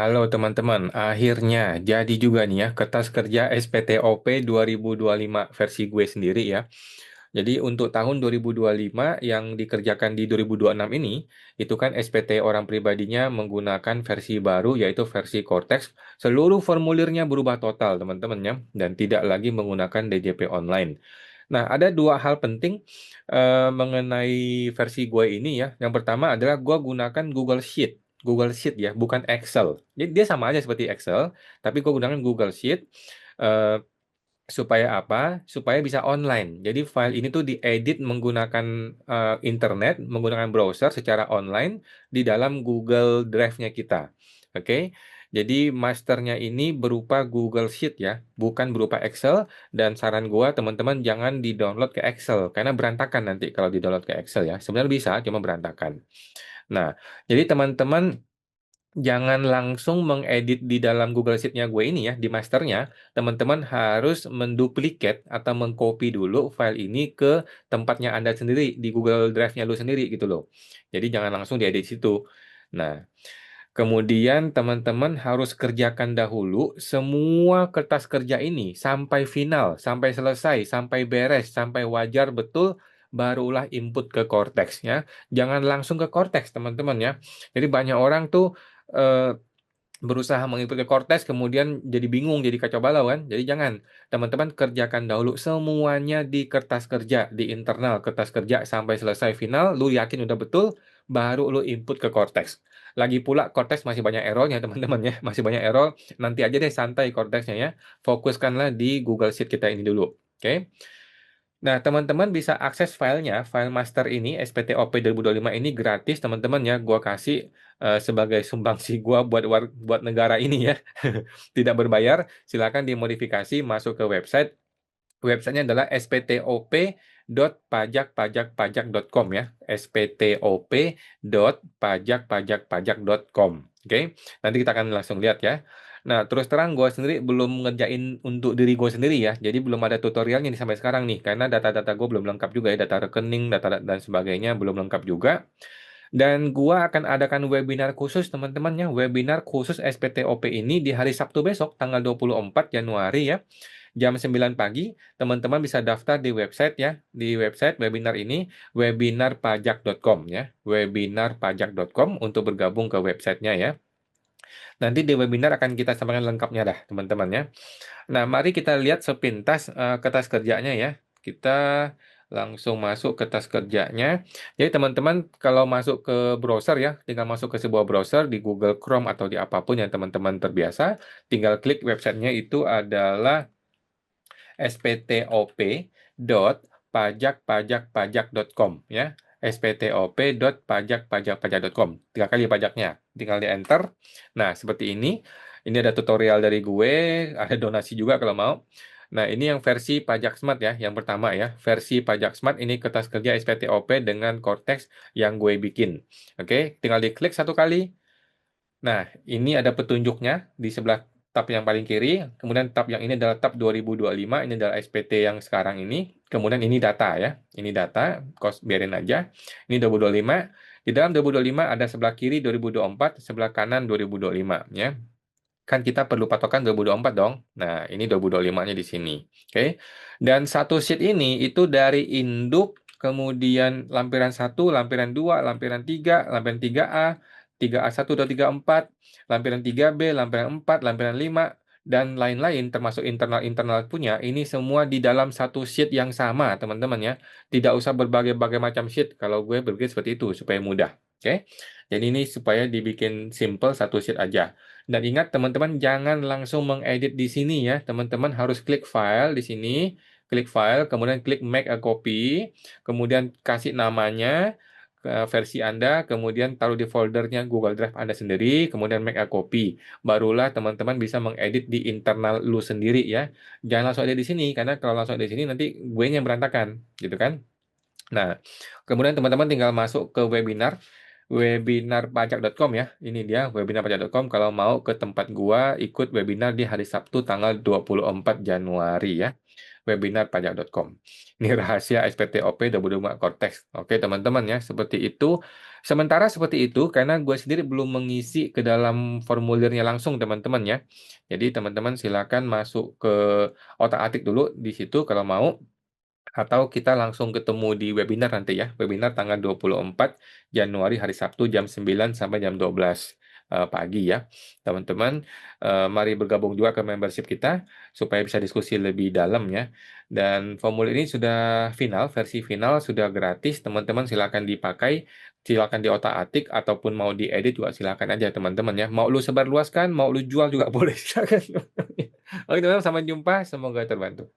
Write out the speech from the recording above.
Halo teman-teman, akhirnya jadi juga nih ya kertas kerja SPTOP 2025 versi gue sendiri ya. Jadi untuk tahun 2025 yang dikerjakan di 2026 ini, itu kan SPT orang pribadinya menggunakan versi baru yaitu versi Cortex. Seluruh formulirnya berubah total teman-teman ya, dan tidak lagi menggunakan DJP online. Nah, ada dua hal penting mengenai versi gue ini ya. Yang pertama adalah gue gunakan Google Sheet. Google Sheet ya, bukan Excel. Jadi dia sama aja seperti Excel, tapi gue gunakan Google Sheet eh, supaya apa? Supaya bisa online. Jadi file ini tuh diedit menggunakan internet, menggunakan browser secara online di dalam Google Drive-nya kita. Oke. Jadi masternya ini berupa Google Sheet ya, bukan berupa Excel. Dan saran gua teman-teman jangan di-download ke Excel karena berantakan nanti kalau di-download ke Excel ya. Sebenarnya bisa, cuma berantakan. Nah, jadi teman-teman jangan langsung mengedit di dalam Google Sheet-nya gue ini ya, di masternya. Teman-teman harus menduplikat atau mengcopy dulu file ini ke tempatnya Anda sendiri, di Google Drive-nya lu sendiri gitu loh. Jadi jangan langsung diedit situ. Nah, kemudian teman-teman harus kerjakan dahulu semua kertas kerja ini sampai final, sampai selesai, sampai beres, sampai wajar betul, barulah input ke Cortex ya. Jangan langsung ke Cortex teman-teman ya. Jadi banyak orang tuh eh, berusaha mengikuti ke Cortex kemudian jadi bingung jadi kacau balau kan, jadi jangan, teman-teman kerjakan dahulu semuanya di kertas kerja, di internal kertas kerja sampai selesai final, lu yakin udah betul, baru lu input ke Cortex. Lagi pula Cortex masih banyak errornya teman-teman ya, masih banyak error, nanti aja deh santai Cortexnya ya, fokuskanlah di Google Sheet kita ini dulu. Oke. Nah, teman-teman bisa akses filenya, file master ini, SPTOP 2025 ini gratis, teman-teman ya. Gua kasih sebagai sumbangsi gua buat negara ini ya. Tidak berbayar, silakan dimodifikasi, masuk ke website. Websitenya adalah sптop.pajakpajakpajak.com ya. sптop.pajakpajakpajak.com. Oke, nanti kita akan langsung lihat ya. Nah, terus terang gue sendiri belum ngerjain untuk diri gue sendiri ya. Jadi belum ada tutorialnya nih sampai sekarang nih. Karena data-data gue belum lengkap juga ya. Data rekening, data dan sebagainya belum lengkap juga. Dan gua akan adakan webinar khusus teman-temannya. Webinar khusus SPTOP ini di hari Sabtu besok, tanggal 24 Januari ya. Jam 9 pagi, teman-teman bisa daftar di website ya. Di website webinar ini, webinarpajak.com ya. Webinarpajak.com untuk bergabung ke websitenya ya. Nanti di webinar akan kita sampaikan lengkapnya dah, teman-teman ya. Nah, mari kita lihat sepintas kertas kerjanya ya. Kita langsung masuk ke tas kerjanya. Jadi teman-teman kalau masuk ke browser ya, tinggal masuk ke sebuah browser di Google Chrome atau di apapun yang teman-teman terbiasa, tinggal klik websitenya itu adalah sptop.pajakpajakpajak.com ya. sptop.pajakpajakpajak.com. Tiga kali pajaknya, tinggal di enter. Nah, seperti ini. Ini ada tutorial dari gue, ada donasi juga kalau mau. Nah, ini yang versi pajak smart ya, yang pertama ya. Versi pajak smart ini kertas kerja SPTOP dengan Cortex yang gue bikin. Oke, tinggal diklik satu kali. Nah, ini ada petunjuknya di sebelah tab yang paling kiri. Kemudian tab yang ini adalah tab 2025. Ini adalah SPT yang sekarang ini. Kemudian ini data ya. Ini data, kos biarin aja. Ini 2025. Di dalam 2025 ada sebelah kiri 2024, sebelah kanan 2025 ya. Kan kita perlu patokan 2024 dong. Nah, ini 2025-nya di sini. Oke. Dan satu sheet ini itu dari induk, kemudian lampiran 1, lampiran 2, lampiran 3, lampiran 3A, 3A1 atau 3A4, lampiran 3B, lampiran 4, lampiran 5, dan lain-lain termasuk internal-internal punya, ini semua di dalam satu sheet yang sama, teman-teman ya. Tidak usah berbagai-bagai macam sheet. Kalau gue berpikir seperti itu supaya mudah. Oke. Jadi ini supaya dibikin simple satu sheet aja. Dan ingat teman-teman jangan langsung mengedit di sini ya. Teman-teman harus klik file di sini, klik file, kemudian klik make a copy, kemudian kasih namanya ke versi Anda, kemudian taruh di foldernya Google Drive Anda sendiri, kemudian make a copy. Barulah teman-teman bisa mengedit di internal lu sendiri ya. Jangan langsung edit di sini karena kalau langsung edit di sini nanti gue yang berantakan, gitu kan? Nah, kemudian teman-teman tinggal masuk ke webinar, webinarpajak.com ya. Ini dia webinarpajak.com kalau mau ke tempat gua ikut webinar di hari Sabtu tanggal 24 Januari ya. webinarpajak.com. Ini rahasia SPTOP 2025 Cortex. Oke, teman-teman ya, seperti itu. Sementara seperti itu, karena gue sendiri belum mengisi ke dalam formulirnya langsung, teman-teman ya. Jadi, teman-teman silakan masuk ke otak-atik dulu di situ kalau mau. Atau kita langsung ketemu di webinar nanti ya. Webinar tanggal 24 Januari hari Sabtu jam 9 sampai jam 12 pagi ya. Teman-teman, mari bergabung juga ke membership kita supaya bisa diskusi lebih dalam ya. Dan formulir ini sudah final, versi final sudah gratis. Teman-teman silakan dipakai, silakan diotak-atik ataupun mau diedit juga silakan aja teman-teman ya. Mau lu sebarluaskan, mau lu jual juga boleh silakan. Oke teman-teman, sampai jumpa. Semoga terbantu.